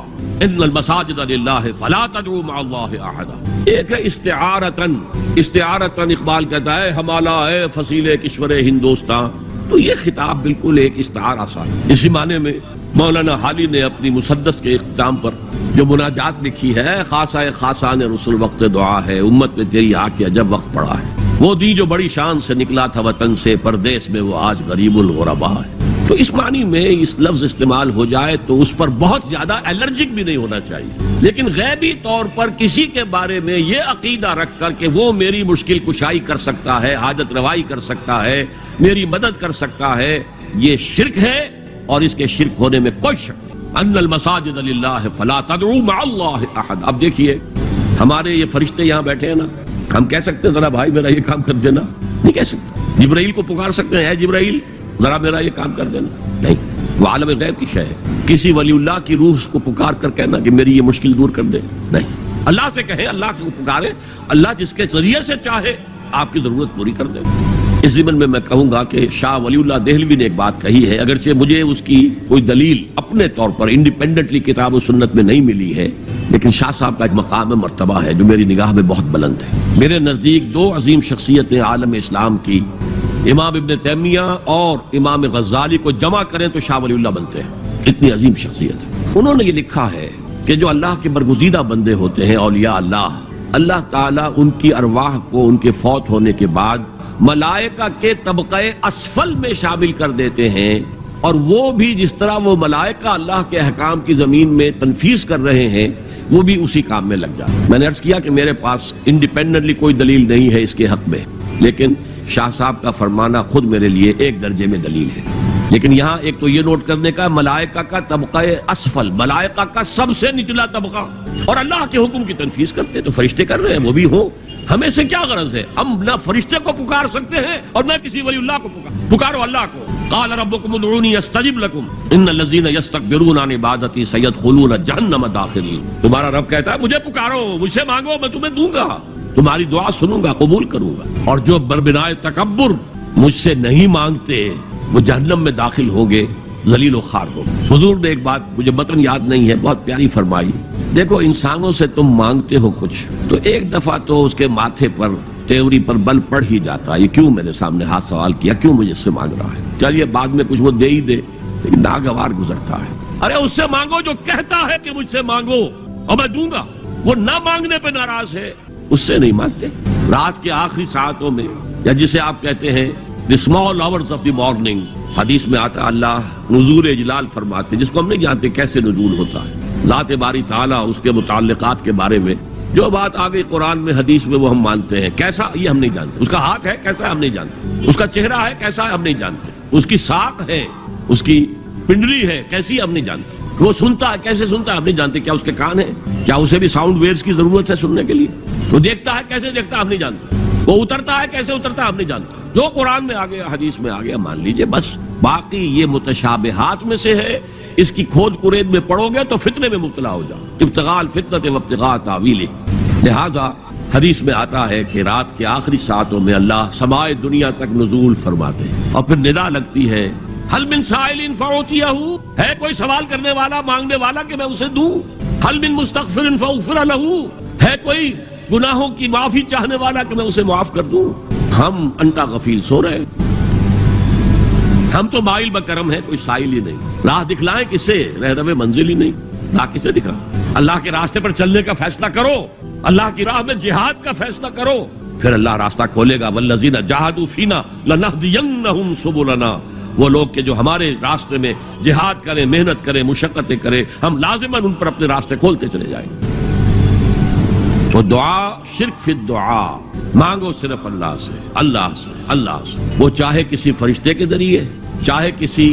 A: ان المساجد للہ فلا تدعوا مع اللہ احدا. ایک ہے استعارتن. استعارتن اقبال کہتا ہے ہمالا اے فصیل کشور ہندوستان. تو یہ خطاب بالکل ایک استعارہ سا. اسی معنی میں مولانا حالی نے اپنی مسدس کے اختتام پر جو مناجات لکھی ہے، خاصہ خاصان رسول وقت دعا ہے، امت میں تیری آ کے عجب وقت پڑا ہے. وہ دی جو بڑی شان سے نکلا تھا وطن سے، پردیس میں وہ آج غریب الغربا ہے. تو اس معنی میں اس لفظ استعمال ہو جائے تو اس پر بہت زیادہ الرجک بھی نہیں ہونا چاہیے. لیکن غیبی طور پر کسی کے بارے میں یہ عقیدہ رکھ کر کہ وہ میری مشکل کشائی کر سکتا ہے، حاجت روائی کر سکتا ہے، میری مدد کر سکتا ہے، یہ شرک ہے. اور اس کے شرک ہونے میں کوئی شک نہیں. ان المساجد للہ فلا تدعوا مع اللہ احد. اب دیکھیے ہمارے یہ فرشتے یہاں بیٹھے ہیں نا، ہم کہہ سکتے ہیں ذرا بھائی میرا یہ کام کر دینا؟ نہیں کہہ سکتے. جبرائیل کو پکار سکتے ہیں، اے جبرائیل ذرا میرا یہ کام کر دینا؟ نہیں. وہ عالم غیب کی شے ہے. کسی ولی اللہ کی روح کو پکار کر کہنا کہ میری یہ مشکل دور کر دے؟ نہیں. اللہ سے کہیں، اللہ کو پکارے، اللہ جس کے ذریعے سے چاہے آپ کی ضرورت پوری کر دے. اس ضمن میں میں کہوں گا کہ شاہ ولی اللہ دہلوی نے ایک بات کہی ہے، اگرچہ مجھے اس کی کوئی دلیل اپنے طور پر انڈیپینڈنٹلی کتاب و سنت میں نہیں ملی ہے، لیکن شاہ صاحب کا ایک مقام مرتبہ ہے جو میری نگاہ میں بہت بلند ہے. میرے نزدیک دو عظیم شخصیتیں عالم اسلام کی، امام ابن تیمیہ اور امام غزالی کو جمع کریں تو شاہ ولی اللہ بنتے ہیں. اتنی عظیم شخصیت. انہوں نے یہ لکھا ہے کہ جو اللہ کے برگزیدہ بندے ہوتے ہیں، اولیاء اللہ، اللہ تعالیٰ ان کی ارواح کو ان کے فوت ہونے کے بعد ملائکہ کے طبقہ اسفل میں شامل کر دیتے ہیں، اور وہ بھی جس طرح وہ ملائکہ اللہ کے احکام کی زمین میں تنفیذ کر رہے ہیں وہ بھی اسی کام میں لگ جاتے ہیں. میں نے عرض کیا کہ میرے پاس انڈیپینڈنٹلی کوئی دلیل نہیں ہے اس کے حق میں، لیکن شاہ صاحب کا فرمانا خود میرے لیے ایک درجے میں دلیل ہے. لیکن یہاں ایک تو یہ نوٹ کرنے کا ملائکہ کا طبقہ اسفل، ملائکہ کا سب سے نچلا طبقہ، اور اللہ کے حکم کی تنفیذ کرتے ہیں تو فرشتے کر رہے ہیں، وہ بھی ہوں. ہمیں سے کیا غرض ہے؟ ہم نہ فرشتے کو پکار سکتے ہیں اور نہ کسی ولی اللہ کو پکارو اللہ کو. قال ربکم ادعونی استجب لکم ان الذین یستکبرون عن عبادتی سیدخلون جہنم داخرین. تمہارا رب کہتا ہے مجھے پکارو، مجھ سے مانگو، میں تمہیں دوں گا، تمہاری دعا سنوں گا، قبول کروں گا. اور جو بربنائے تکبر مجھ سے نہیں مانگتے وہ جہنم میں داخل ہوں گے، ذلیل و خوار ہو. حضور نے ایک بات مجھے متن یاد نہیں ہے، بہت پیاری فرمائی. دیکھو انسانوں سے تم مانگتے ہو کچھ تو ایک دفعہ تو اس کے ماتھے پر تیوری پر بل پڑ ہی جاتا ہے، یہ کیوں میرے سامنے ہاتھ سوال کیا، کیوں مجھے اس سے مانگ رہا ہے. چلیے بعد میں کچھ وہ دے ہی دے، لیکن ناگوار گزرتا ہے. ارے اس سے مانگو جو کہتا ہے کہ مجھ سے مانگو اور میں دوں گا، وہ نہ مانگنے پہ ناراض ہے، اس سے نہیں مانگتے. رات کے آخری ساعتوں میں، یا جسے آپ کہتے ہیں the small hours of the morning، حدیث میں آتا اللہ نزول اجلال فرماتے، جس کو ہم نہیں جانتے کیسے نزول ہوتا ہے. ذات باری تعالیٰ اس کے متعلقات کے بارے میں جو بات آ گئی قرآن میں حدیث میں وہ ہم مانتے ہیں. کیسا یہ ہم نہیں جانتے، اس کا ہاتھ ہے کیسا ہے ہم نہیں جانتے، اس کا چہرہ ہے کیسا ہے ہم نہیں جانتے، اس کی ساق ہے، اس کی پنڈلی ہے کیسی ہے ہم نہیں جانتے، وہ سنتا ہے کیسے سنتا ہے ہم نہیں جانتے، کیا اس کے کان ہیں، کیا اسے بھی ساؤنڈ ویوز کی ضرورت ہے سننے کے لیے، وہ دیکھتا ہے کیسے دیکھتا ہے ہم نہیں جانتے، وہ اترتا ہے کیسے اترتا ہے ہم نہیں جانتے. جو قرآن میں آ گیا حدیث میں آ گیا مان لیجئے بس. باقی یہ متشابہات میں سے ہے، اس کی کھود کرید میں پڑو گے تو فتنے میں مبتلا ہو جاؤ. ابتغاء الفتنۃ وابتغاء تاویلہ. لہذا حدیث میں آتا ہے کہ رات کے آخری ساعتوں میں اللہ سمائے دنیا تک نزول فرماتے ہیں اور پھر ندا لگتی ہے حل من سائل فاعطیہ، ہے کوئی سوال کرنے والا مانگنے والا کہ میں اسے دوں. حل من مستغفر فاغفر لہ، ہے کوئی گناہوں کی معافی چاہنے والا کہ میں اسے معاف کر دوں. ہم انٹا غفیل سو رہے ہیں، ہم تو مائل بکرم ہیں، کوئی سائل ہی نہیں. راہ دکھلائیں کسے، رہنم منزل ہی نہیں، راہ کسے دکھا. اللہ کے راستے پر چلنے کا فیصلہ کرو، اللہ کی راہ میں جہاد کا فیصلہ کرو، پھر اللہ راستہ کھولے گا. والذین جاہدوا فینا لنہدینہم سبلنا. وہ لوگ کہ جو ہمارے راستے میں جہاد کریں، محنت کریں، مشقتیں کریں، ہم لازماً ان پر اپنے راستے کھولتے چلے جائیں. تو دعا شرک فی الدعا، مانگو صرف اللہ سے، اللہ سے، اللہ سے. وہ چاہے کسی فرشتے کے ذریعے، چاہے کسی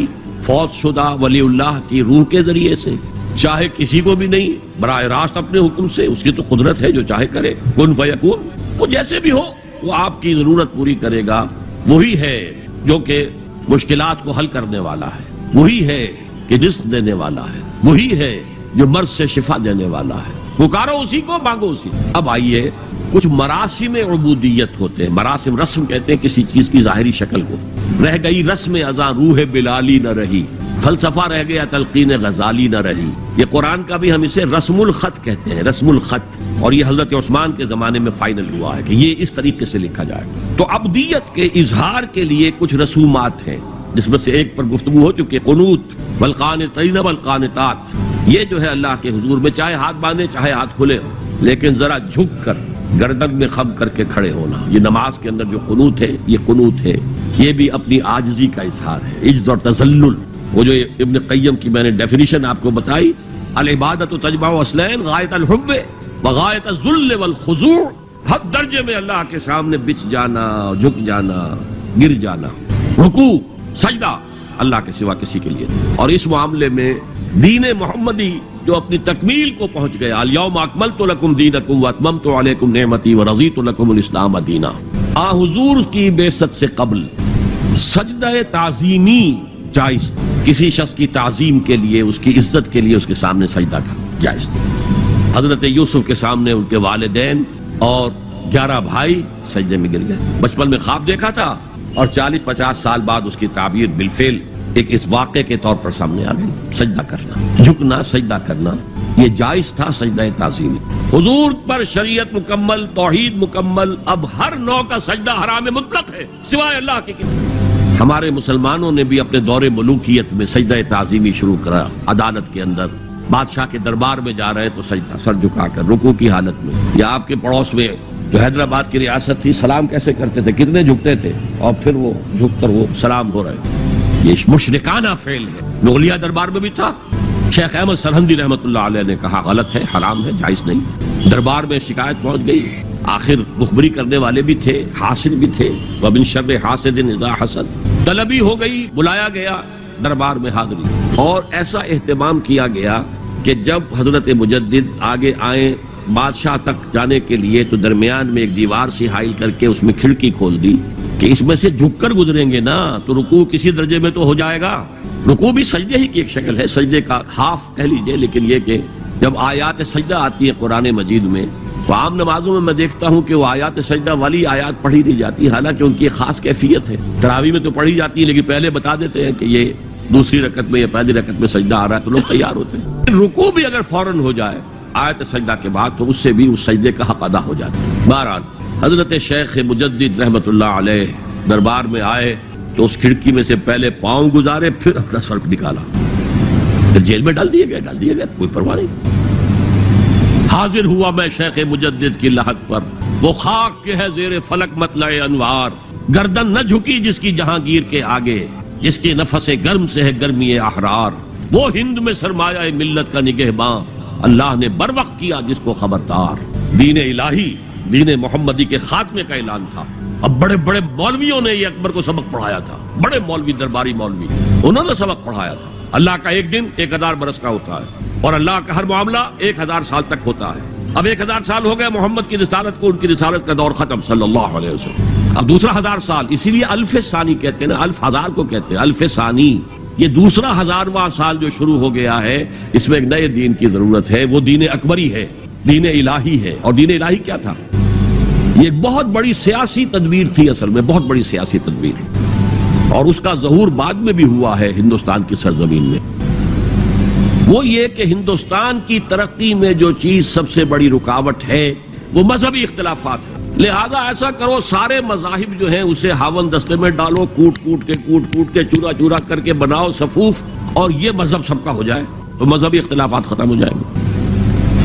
A: فوت شدہ ولی اللہ کی روح کے ذریعے سے، چاہے کسی کو بھی نہیں، براہ راست اپنے حکم سے. اس کی تو قدرت ہے جو چاہے کرے، کن فیکون. وہ جیسے بھی ہو وہ آپ کی ضرورت پوری کرے گا. وہی ہے جو کہ مشکلات کو حل کرنے والا ہے، وہی ہے کہ رزق دینے والا ہے، وہی ہے جو مرض سے شفا دینے والا ہے. پکارو اسی کو، مانگو اسی. اب آئیے کچھ مراسم عبودیت ہوتے ہیں. مراسم رسم کہتے ہیں کسی چیز کی ظاہری شکل کو. رہ گئی رسم ازاں روح بلالی نہ رہی، فلسفہ رہ گیا تلقین غزالی نہ رہی. یہ قرآن کا بھی ہم اسے رسم الخط کہتے ہیں، رسم الخط. اور یہ حضرت عثمان کے زمانے میں فائنل ہوا ہے کہ یہ اس طریقے سے لکھا جائے. تو عبودیت کے اظہار کے لیے کچھ رسومات ہیں جس میں سے ایک پر گفتگو ہو چکی، قنوت والقانتین والقانتات. یہ جو ہے اللہ کے حضور میں چاہے ہاتھ باندھے چاہے ہاتھ کھلے ہو، لیکن ذرا جھک کر گردن میں خم کر کے کھڑے ہونا. یہ نماز کے اندر جو قنوت ہے یہ قنوت ہے، یہ بھی اپنی عاجزی کا اظہار ہے، عجز اور تذلل. وہ جو ابن قیم کی میں نے ڈیفینیشن آپ کو بتائی، العبادت تجمع اصلین غایت الحب وغایت الذل والخضوع. حد درجے میں اللہ کے سامنے بچ جانا، جھک جانا، گر جانا، رکوع سجدہ اللہ کے سوا کسی کے لیے. اور اس معاملے میں دین محمدی جو اپنی تکمیل کو پہنچ گیا، الیوم اکملت لکم دینکم واتممت علیکم نعمتی ورضیت لکم الاسلام دینا. حضور کی بعثت سے قبل سجدہ تعظیمی جائز، کسی شخص کی تعظیم کے لیے، اس کی عزت کے لیے اس کے سامنے سجدہ کا جائز. حضرت یوسف کے سامنے ان کے والدین اور 11 بھائی سجدے میں گر گئے. بچپن میں خواب دیکھا تھا اور 40-50 سال بعد اس کی تعبیر بالفعل ایک اس واقعے کے طور پر سامنے آ گئی. سجدہ کرنا، جھکنا، سجدہ کرنا یہ جائز تھا سجدہ تعظیمی. حضور پر شریعت مکمل، توحید مکمل، اب ہر نوع کا سجدہ حرام مطلق ہے سوائے اللہ کے. ہمارے مسلمانوں نے بھی اپنے دور ملوکیت میں سجدہ تعظیمی شروع کرا. عدالت کے اندر بادشاہ کے دربار میں جا رہے ہیں تو سجدہ، سر جھکا کر رکوع کی حالت میں. یا آپ کے پڑوس میں جو حیدرآباد کی ریاست تھی، سلام کیسے کرتے تھے، کتنے جھکتے تھے، اور پھر وہ جھک کر وہ سلام ہو رہے. یہ مشرکانہ فعل ہے. مغلیہ دربار میں بھی تھا. شیخ احمد سرہندی رحمۃ اللہ علیہ نے کہا غلط ہے، حرام ہے، جائز نہیں. دربار میں شکایت پہنچ گئی. آخر مخبری کرنے والے بھی تھے، حاسد بھی تھے، وَمِن شَرِّ حَاسِدٍ إِذَا حَسَدَ، طلبی ہو گئی، بلایا گیا دربار میں حاضری، اور ایسا اہتمام کیا گیا کہ جب حضرت مجدد آگے آئیں بادشاہ تک جانے کے لیے تو درمیان میں ایک دیوار سی حائل کر کے اس میں کھڑکی کھول دی کہ اس میں سے جھک کر گزریں گے نا تو رکوع کسی درجے میں تو ہو جائے گا. رکوع بھی سجدے ہی کی ایک شکل ہے، سجدے کا ہاف کہہ لیجیے، لیکن یہ کہ جب آیات سجدہ آتی ہے قرآن مجید میں تو عام نمازوں میں دیکھتا ہوں کہ وہ آیات سجدہ والی آیات پڑھی نہیں جاتی، حالانکہ ان کی ایک خاص کیفیت ہے. تراویح میں تو پڑھی جاتی ہے لیکن پہلے بتا دیتے ہیں کہ یہ دوسری رکعت میں یا پہلی رکعت میں سجدہ آ رہا ہے تو لوگ تیار ہوتے ہیں. رکوع بھی اگر فوراً ہو جائے آیت سجدہ کے بعد تو اس سے بھی اس سجدے کا حق ادا ہو جاتا ہے. بہرحال حضرت شیخ مجدد رحمت اللہ علیہ دربار میں آئے تو اس کھڑکی میں سے پہلے پاؤں گزارے، پھر اپنا سر نکالا، پھر جیل میں ڈال دیا گیا، کوئی پرواہ نہیں. حاضر ہوا میں شیخ مجدد کی لحد پر، وہ خاک کے ہے زیر فلک مطلع انوار، گردن نہ جھکی جس کی جہانگیر کے آگے، جس کے نفس گرم سے ہے گرمی احرار، وہ ہند میں سرمایہ ملت کا نگہباں، اللہ نے بر وقت کیا جس کو خبردار. دین الہی، دین محمدی کے خاتمے کا اعلان تھا. اب بڑے بڑے مولویوں نے یہ اکبر کو سبق پڑھایا تھا، بڑے مولوی، درباری مولوی، انہوں نے سبق پڑھایا تھا. اللہ کا ایک دن 1000 برس کا ہوتا ہے اور اللہ کا ہر معاملہ 1000 سال تک ہوتا ہے. اب 1000 سال ہو گئے محمد کی رسالت کو، ان کی رسالت کا دور ختم صلی اللہ علیہ وسلم. اب دوسرا 1000 سال، اسی لیے الف ثانی کہتے ہیں نا، الف ہزار کو کہتے ہیں الف ثانی. یہ دوسرا 1000واں سال جو شروع ہو گیا ہے اس میں ایک نئے دین کی ضرورت ہے، وہ دین اکبری ہے، دین الہی ہے. اور دین الہی کیا تھا؟ یہ ایک بہت بڑی سیاسی تدبیر تھی، اصل میں بہت بڑی سیاسی تدبیر، اور اس کا ظہور بعد میں بھی ہوا ہے ہندوستان کی سرزمین میں. وہ یہ کہ ہندوستان کی ترقی میں جو چیز سب سے بڑی رکاوٹ ہے وہ مذہبی اختلافات ہیں. لہذا ایسا کرو سارے مذاہب جو ہیں اسے ہاون دستے میں ڈالو، کوٹ کوٹ کے چورا چورا کر کے بناؤ صفوف، اور یہ مذہب سب کا ہو جائے تو مذہبی اختلافات ختم ہو جائیں گے.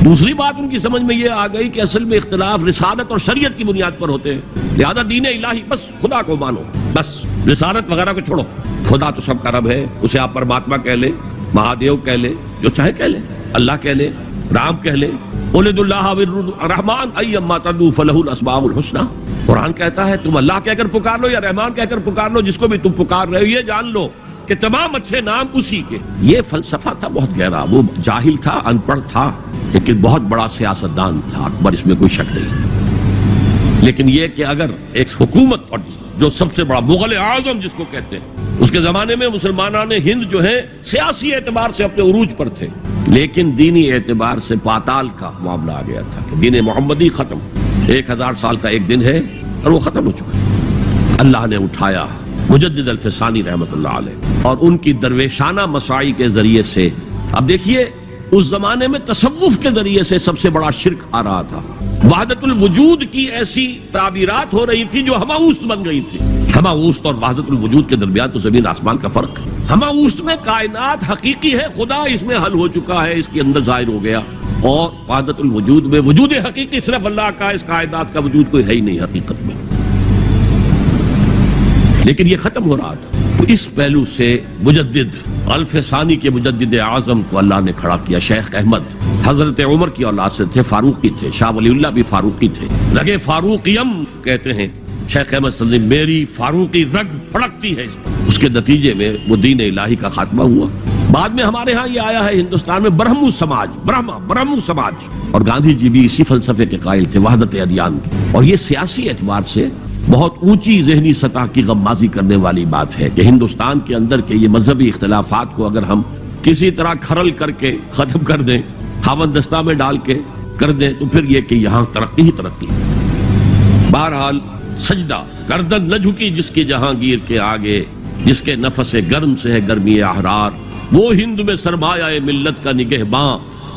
A: دوسری بات ان کی سمجھ میں یہ آ گئی کہ اصل میں اختلاف رسالت اور شریعت کی بنیاد پر ہوتے ہیں. لہذا دین الہی، بس خدا کو مانو، بس رسالت وغیرہ کو چھوڑو. خدا تو سب کا رب ہے، اسے آپ پرماتما کہہ لیں، مہادیو کہہ لیں، جو چاہے کہہ لیں، اللہ کہہ لیں، رام کہہ لیں، قُلِ اللَّهَ وَالرَّحْمَٰنُ أَيَّمَّا تَدْعُوا فَلَهُ الْأَسْمَاءُ الْحُسْنَىٰ. قرآن کہتا ہے تم اللہ کہہ کر پکار لو یا رحمان کہہ کر پکار لو، جس کو بھی تم پکار رہے ہو یہ جان لو کہ تمام اچھے نام اسی کے. یہ فلسفہ تھا بہت گہرا. وہ جاہل تھا، ان پڑھ تھا، لیکن بہت بڑا سیاستدان تھا اکبر، اس میں کوئی شک نہیں. لیکن یہ کہ اگر ایک حکومت، اور جو سب سے بڑا مغل اعظم جس کو کہتے ہیں، اس کے زمانے میں مسلمانان ہند جو ہیں سیاسی اعتبار سے اپنے عروج پر تھے، لیکن دینی اعتبار سے پاتال کا معاملہ آ گیا تھا کہ دین محمدی ختم. 1000 سال کا ایک دن ہے اور وہ ختم ہو چکا ہے. اللہ نے اٹھایا مجدد الفسانی رحمت اللہ علیہ اور ان کی درویشانہ مساعی کے ذریعے سے. اب دیکھیے اس زمانے میں تصوف کے ذریعے سے سب سے بڑا شرک آ رہا تھا. وحدت الوجود کی ایسی تعبیرات ہو رہی تھی جو ہماوست بن گئی تھی. ہماوست اور وحدت الوجود کے درمیان تو زمین آسمان کا فرق ہے. ہماوست میں کائنات حقیقی ہے، خدا اس میں حل ہو چکا ہے، اس کے اندر ظاہر ہو گیا. اور وحدت الوجود میں وجود حقیقی صرف اللہ کا، اس کائنات کا وجود کوئی ہے ہی نہیں حقیقت میں. لیکن یہ ختم ہو رہا تھا. تو اس پہلو سے مجدد الف ثانی کے مجدد اعظم کو اللہ نے کھڑا کیا. شیخ احمد حضرت عمر کی اولاد سے تھے، فاروقی تھے. شاہ ولی اللہ بھی فاروقی تھے. رگے فاروقیم کہتے ہیں شیخ احمد صلی اللہ علیہ وسلم، میری فاروقی رگ پھڑکتی ہے. اس کے نتیجے میں وہ دین الہی کا خاتمہ ہوا. بعد میں ہمارے ہاں یہ آیا ہے ہندوستان میں برہمو سماج، برہمو سماج، اور گاندھی جی بھی اسی فلسفے کے قائل تھے، وحدت ادیان کی. اور یہ سیاسی اعتبار سے بہت اونچی ذہنی سطح کی غمازی کرنے والی بات ہے کہ ہندوستان کے اندر کے یہ مذہبی اختلافات کو اگر ہم کسی طرح کھرل کر کے ختم کر دیں، ہاون دستہ میں ڈال کے کر دیں، تو پھر یہ کہ یہاں ترقی ہی ترقی. بہرحال سجدہ، گردن نہ جھکی جس کی جہانگیر کے آگے، جس کے نفس گرم سے ہے گرمی احرار، وہ ہند میں سرمایہ ملت کا نگہباں،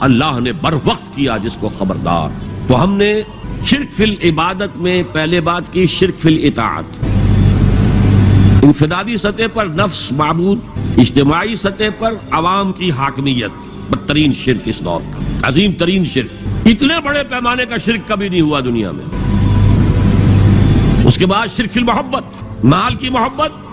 A: اللہ نے بر وقت کیا جس کو خبردار. تو ہم نے شرک فی العبادت میں پہلے بات کی شرک فی الاطاعت. انفرادی سطح پر نفس معبود، اجتماعی سطح پر عوام کی حاکمیت، بدترین شرک اس دور کا، عظیم ترین شرک. اتنے بڑے پیمانے کا شرک کبھی نہیں ہوا دنیا میں. اس کے بعد شرک فی المحبت، مال کی محبت،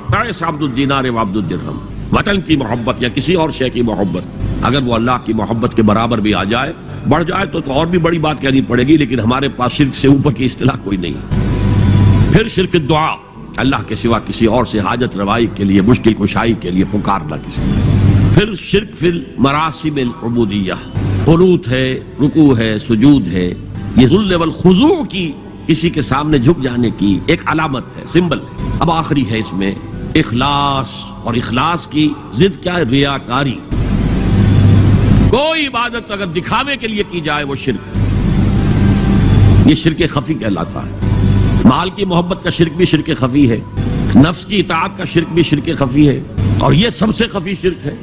A: عبد الدینار و عبد الدرہم. وطن کی محبت یا کسی اور شے کی محبت، اگر وہ اللہ کی محبت کے برابر بھی آ جائے، بڑھ جائے تو اور بھی بڑی بات کہنی پڑے گی، لیکن ہمارے پاس شرک سے اوپر کی اصطلاح کوئی نہیں۔ پھر شرک دعا، اللہ کے سوا کسی اور سے حاجت روائی کے لیے، مشکل کشائی کے لیے پکارنا کسی۔ پھر شرک فی المراسم العبودیہ، قنوت ہے، رکوع ہے، سجود ہے، یہ ذل والخضوع کی، کسی کے سامنے جھک جانے کی ایک علامت ہے، سمبل ہے۔ اب آخری ہے اس میں اخلاص، اور اخلاص کی ضد کیا ہے؟ ریاکاری۔ کوئی عبادت اگر دکھاوے کے لیے کی جائے وہ شرک، یہ شرک خفی کہلاتا ہے۔ مال کی محبت کا شرک بھی شرک خفی ہے، نفس کی اطاعت کا شرک بھی شرک خفی ہے، اور یہ سب سے خفی شرک ہے۔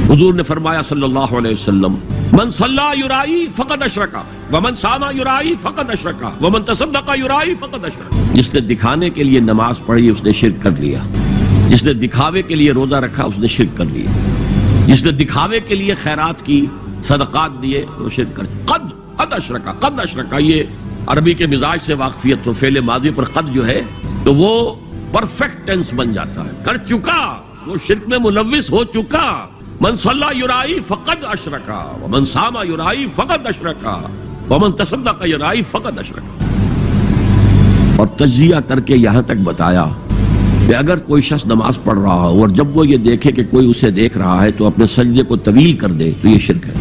A: حضور نے فرمایا صلی اللہ علیہ وسلم، من صلی یرائی فقد اشرکا ومن صام یرائی فقد اشرکا ومن تصدق یرائی فقد اشرکا۔ جس نے دکھانے کے لیے نماز پڑھی اس نے شرک کر لیا، جس نے دکھاوے کے لیے روزہ رکھا اس نے شرک کر لیا، جس نے دکھاوے کے لیے خیرات کی، صدقات دیے وہ شرک کر قد اشرکا۔ قد اشرکا یہ عربی کے مزاج سے واقفیت، تو فعل ماضی پر قد جو ہے تو وہ پرفیکٹ ٹینس بن جاتا ہے، کر چکا، وہ شرک میں ملوث ہو چکا۔ من صلی یرائی فقد اشرکا ومن صام یرائی فقد اشرکا ومن تصدق یرائی فقد اشرکا۔ اور تجزیہ کر کے یہاں تک بتایا کہ اگر کوئی شخص نماز پڑھ رہا ہو اور جب وہ یہ دیکھے کہ کوئی اسے دیکھ رہا ہے تو اپنے سجدے کو طویل کر دے تو یہ شرک ہے۔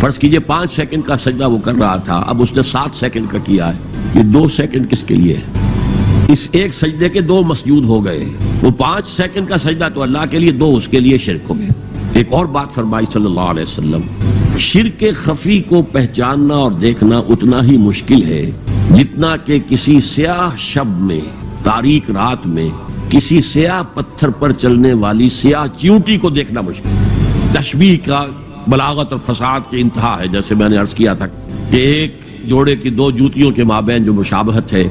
A: فرض کیجئے 5 سیکنڈ کا سجدہ وہ کر رہا تھا، اب اس نے 7 سیکنڈ کا کیا ہے، یہ 2 سیکنڈ کس کے لیے ہے؟ اس ایک سجدے کے 2 مسجود ہو گئے، وہ 5 سیکنڈ کا سجدہ تو اللہ کے لیے، 2 اس کے لیے شرک ہو گئے۔ ایک اور بات فرمائی صلی اللہ علیہ وسلم، شرک خفی کو پہچاننا اور دیکھنا اتنا ہی مشکل ہے جتنا کہ کسی سیاہ شب میں، تاریک رات میں، کسی سیاہ پتھر پر چلنے والی سیاہ چیونٹی کو دیکھنا مشکل ہے۔ تشبیہ کا بلاغت اور فساد کی انتہا ہے، جیسے میں نے عرض کیا تھا کہ ایک جوڑے کی 2 جوتیوں کے مابین جو مشابہت ہے،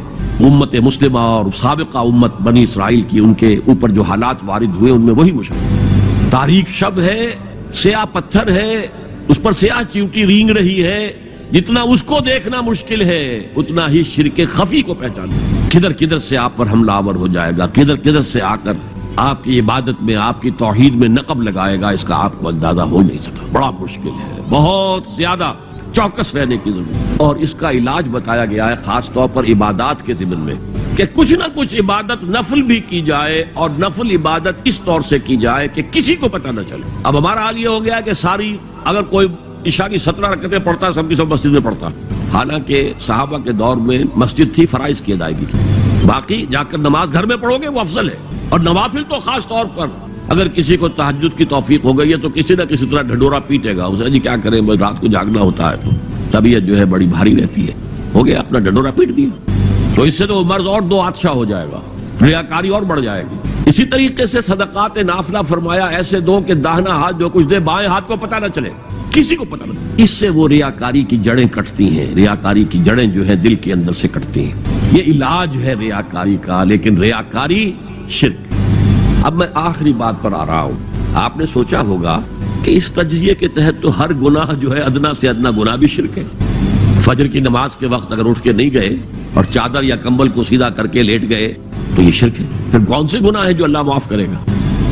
A: امت مسلمہ اور سابقہ امت بنی اسرائیل کی، ان کے اوپر جو حالات وارد ہوئے ان میں وہی مشابہت۔ تاریک شب ہے، سیاہ پتھر ہے، اس پر سیاہ چیونٹی رینگ رہی ہے، جتنا اس کو دیکھنا مشکل ہے اتنا ہی شرک خفی کو پہچاننا۔ کدھر کدھر سے آپ پر حملہ آور ہو جائے گا، کدھر کدھر سے آ کر آپ کی عبادت میں، آپ کی توحید میں نقب لگائے گا، اس کا آپ کو اندازہ ہو نہیں سکتا۔ بڑا مشکل ہے، بہت زیادہ چوکس رہنے کی ضرورت ہے۔ اور اس کا علاج بتایا گیا ہے خاص طور پر عبادات کے ضمن میں، کہ کچھ نہ کچھ عبادت نفل بھی کی جائے، اور نفل عبادت اس طور سے کی جائے کہ کسی کو پتہ نہ چلے۔ اب ہمارا حال یہ ہو گیا کہ ساری، اگر کوئی عشاء کی 17 رکعتیں پڑھتا ہے، سب کی سب مسجد میں پڑھتا، حالانکہ صحابہ کے دور میں مسجد تھی فرائض کی ادائیگی کی، باقی جا کر نماز گھر میں پڑھو گے وہ افضل ہے۔ اور نوافل تو خاص طور پر اگر کسی کو تہجد کی توفیق ہو گئی ہے تو کسی نہ کسی طرح ڈھڈورا پیٹے گا، اسے جی کیا کریں، رات کو جاگنا ہوتا ہے تو طبیعت جو ہے بڑی بھاری رہتی ہے، ہو گیا اپنا ڈھڈورا پیٹ دیا، تو اس سے تو مرض اور 2 آتشا ہو جائے گا، ریاکاری اور بڑھ جائے گی۔ اسی طریقے سے صدقات نافلہ فرمایا ایسے دو کہ داہنا ہاتھ جو کچھ دے بائیں ہاتھ کو پتہ نہ چلے، کسی کو پتہ نہ چلے۔ اس سے وہ ریاکاری کی جڑیں کٹتی ہیں، ریاکاری کی جڑیں جو ہیں دل کے اندر سے کٹتی ہیں۔ یہ علاج ہے ریاکاری کا، لیکن ریاکاری شرک۔ اب میں آخری بات پر آ رہا ہوں، آپ نے سوچا ہوگا کہ اس تجزیے کے تحت تو ہر گناہ جو ہے ادنا سے ادنا گناہ بھی شرک ہے۔ فجر کی نماز کے وقت اگر اٹھ کے نہیں گئے اور چادر یا کمبل کو سیدھا کر کے لیٹ گئے تو یہ شرک ہے۔ پھر کون سے گناہ ہیں جو اللہ معاف کرے گا؟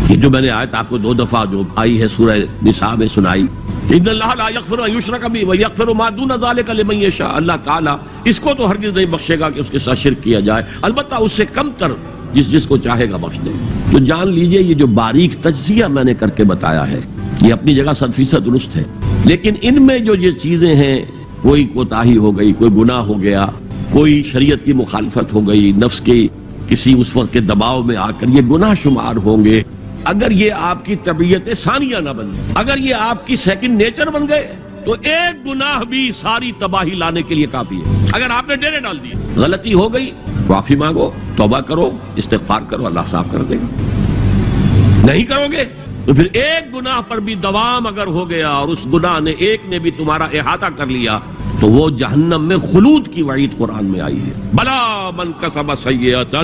A: یہ جو میں نے آیت آپ کو 2 دفعہ جو آئی ہے سورہ نساء میں سنائی، ان اللہ لا یغفر ان یشرک بہ ویغفر ما دون ذلک لمن یشاء، اللہ تعالیٰ اس کو تو ہرگز نہیں بخشے گا کہ اس کے ساتھ شرک کیا جائے، البتہ اس سے کم تر جس کو چاہے گا بخش دے۔ تو جان لیجئے یہ جو باریک تجزیہ میں نے کر کے بتایا ہے یہ اپنی جگہ 100% درست ہے، لیکن ان میں جو یہ چیزیں ہیں، کوئی کوتاہی ہو گئی، کوئی گناہ ہو گیا، کوئی شریعت کی مخالفت ہو گئی، نفس کی کسی اس وقت کے دباؤ میں آ کر یہ گناہ شمار ہوں گے۔ اگر یہ آپ کی طبیعت ثانیہ نہ بن گئی، اگر یہ آپ کی سیکنڈ نیچر بن گئے تو ایک گناہ بھی ساری تباہی لانے کے لیے کافی ہے۔ اگر آپ نے ڈیرے ڈال دیے، غلطی ہو گئی، معافی مانگو، توبہ کرو، استغفار کرو، اللہ صاف کر دے گا۔ نہیں کرو گے تو پھر ایک گناہ پر بھی دوام اگر ہو گیا اور اس گناہ نے ایک نے بھی تمہارا احاطہ کر لیا تو وہ جہنم میں خلود کی وعید قرآن میں آئی ہے۔ بلا من کسب سیئۃ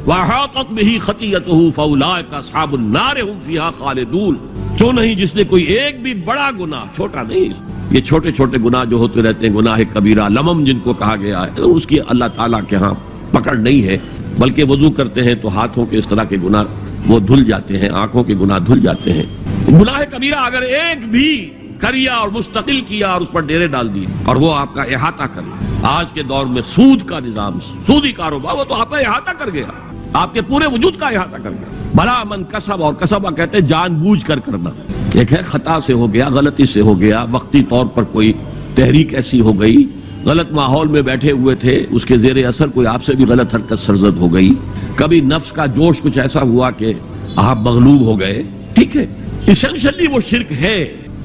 A: واحاطت بہ خطیئتہ فاولئک اصحاب النار هم فیہا خالدون۔ کیوں نہیں جس نے کوئی ایک بھی بڑا گناہ، چھوٹا نہیں، یہ چھوٹے چھوٹے گناہ جو ہوتے رہتے ہیں، گناہ کبیرہ لمم جن کو کہا گیا ہے، اس کی اللہ تعالیٰ کے ہاں پکڑ نہیں ہے، بلکہ وضو کرتے ہیں تو ہاتھوں کے اس طرح کے گناہ وہ دھل جاتے ہیں، آنکھوں کے گناہ دھل جاتے ہیں۔ گناہ کبیرہ اگر ایک بھی کریا اور مستقل کیا اور اس پر ڈیرے ڈال دیے اور وہ آپ کا احاطہ کر لیا، آج کے دور میں سود کا نظام، سودی کاروبار، وہ تو آپ کا احاطہ کر گیا، آپ کے پورے وجود کا احاطہ کر گیا۔ بھلا من کسب، اور کسبہ کہتے ہیں جان بوجھ کر کرنا، ایک ہے خطا سے ہو گیا، غلطی سے ہو گیا، وقتی طور پر کوئی تحریک ایسی ہو گئی، غلط ماحول میں بیٹھے ہوئے تھے، اس کے زیر اثر کوئی آپ سے بھی غلط حرکت سرزد ہو گئی، کبھی نفس کا جوش کچھ ایسا ہوا کہ آپ مغلوب ہو گئے، ٹھیک ہے، اسینشلی وہ شرک ہے،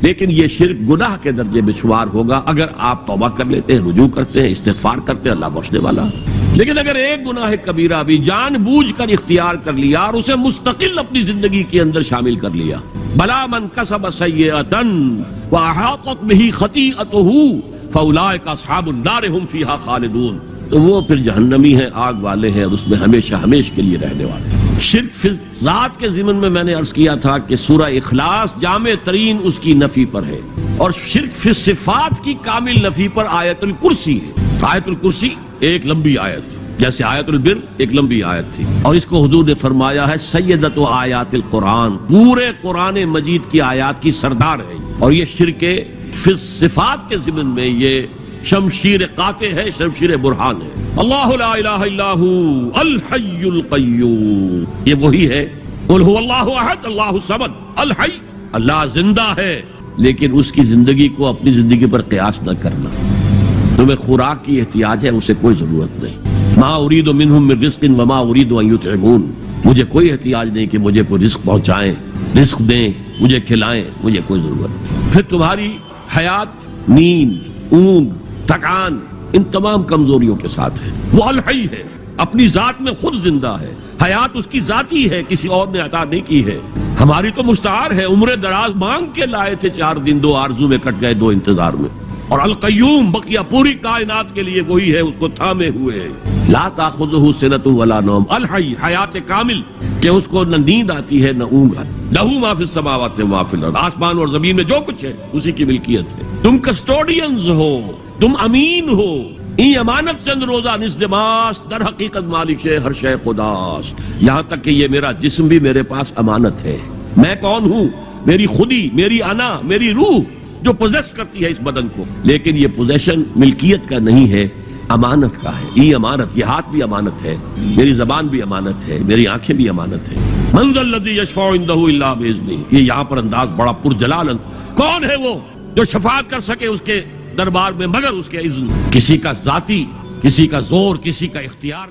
A: لیکن یہ شرک گناہ کے درجے میں شمار ہوگا اگر آپ توبہ کر لیتے ہیں، رجوع کرتے ہیں، استغفار کرتے ہیں، اللہ بخشنے والا۔ لیکن اگر ایک گناہ کبیرہ بھی جان بوجھ کر اختیار کر لیا اور اسے مستقل اپنی زندگی کے اندر شامل کر لیا، بلا من کسب سیئۃ واحاطت بہ خطیئتہ فاولئک اصحاب النار هم فیہا خالدون، تو وہ پھر جہنمی ہیں، آگ والے ہیں، اور اس میں ہمیشہ ہمیش کے لیے رہنے والے ہیں۔ شرک فی ذات کے ضمن میں نے عرض کیا تھا کہ سورہ اخلاص جامع ترین اس کی نفی پر ہے، اور شرک فی صفات کی کامل نفی پر آیت الکرسی ہے۔ آیت الکرسی ایک لمبی آیت، جیسے آیت البر ایک لمبی آیت تھی، اور اس کو حضور نے فرمایا ہے سیدۃ آیات القرآن، پورے قرآن مجید کی آیات کی سردار ہے، اور یہ شرک فی صفات کے ضمن میں یہ شمشیر قاطع ہے، شمشیر برہان ہے۔ اللہ لا الہ الا ہو الحی القیوم، یہ وہی ہے، قل هو اللہ احد اللہ الصمد الحی، اللہ زندہ ہے، لیکن اس کی زندگی کو اپنی زندگی پر قیاس نہ کرنا۔ تمہیں خوراک کی احتیاج ہے، اسے کوئی ضرورت نہیں۔ ما اريد منهم من رزق وما اريد ان يطعمون، مجھے کوئی احتیاج نہیں کہ مجھے کوئی رزق پہنچائیں، رزق دیں، مجھے کھلائیں، مجھے کوئی ضرورت نہیں۔ پھر تمہاری حیات نیند، اونگ، تھکان، ان تمام کمزوریوں کے ساتھ ہے، وہ الحی ہے، اپنی ذات میں خود زندہ ہے، حیات اس کی ذاتی ہے، کسی اور نے عطا نہیں کی ہے۔ ہماری تو مستعار ہے، عمر دراز مانگ کے لائے تھے، 4 دن 2 آرزو میں کٹ گئے، 2 انتظار میں۔ اور القیوم بقیہ پوری کائنات کے لیے وہی ہے، اس کو تھامے ہوئے ہے۔ لا تاخذہ سنۃ ولا نوم، الحی، حیات کامل، کہ اس کو نہ نیند آتی ہے نہ اونگ آتی۔ لہ ما فی السماوات و ما فی الارض، آسمان اور زمین میں جو کچھ ہے اسی کی ملکیت ہے۔ تم کسٹوڈینز ہو، تم امین ہو، این امانت چند روزہ نزدماس، در حقیقت مالک ہے ہر شے خداست، یہاں تک کہ یہ میرا جسم بھی میرے پاس امانت ہے۔ میں کون ہوں؟ میری خودی، میری انا، میری روح جو پوزیس کرتی ہے اس بدن کو، لیکن یہ پوزیشن ملکیت کا نہیں ہے، امانت کا ہے۔ یہ امانت، یہ ہاتھ بھی امانت ہے، میری زبان بھی امانت ہے، میری آنکھیں بھی امانت ہے۔ من ذا الذی یشفع عندہ الا باذنہ، یہ یہاں پر انداز بڑا پرجلال، کون ہے وہ جو شفاعت کر سکے اس کے دربار میں مگر اس کے اذن؟ کسی کا ذاتی، کسی کا زور، کسی کا اختیار۔